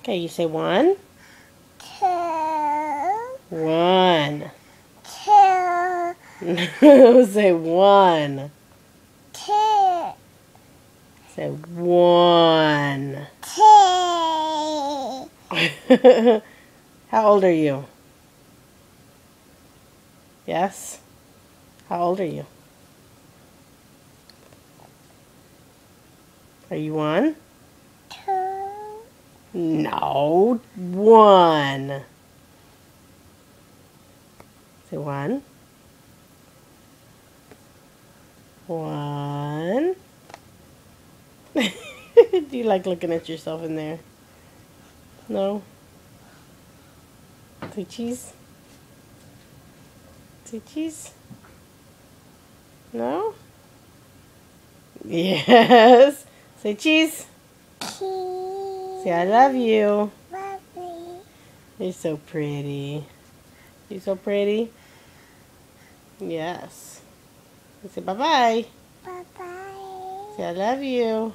Okay, you say 1. 2. 1. 2. Say 1. 2. Say 1. 2. How old are you? Yes? How old are you? Are you 1? 2. No. 1. Say 1. 1. Do you like looking at yourself in there? No? Say cheese? Say cheese? No? Yes. Say cheese. Say I love you. Lovely. You're so pretty. You're so pretty. Yes. Say bye-bye. Bye-bye. Say I love you.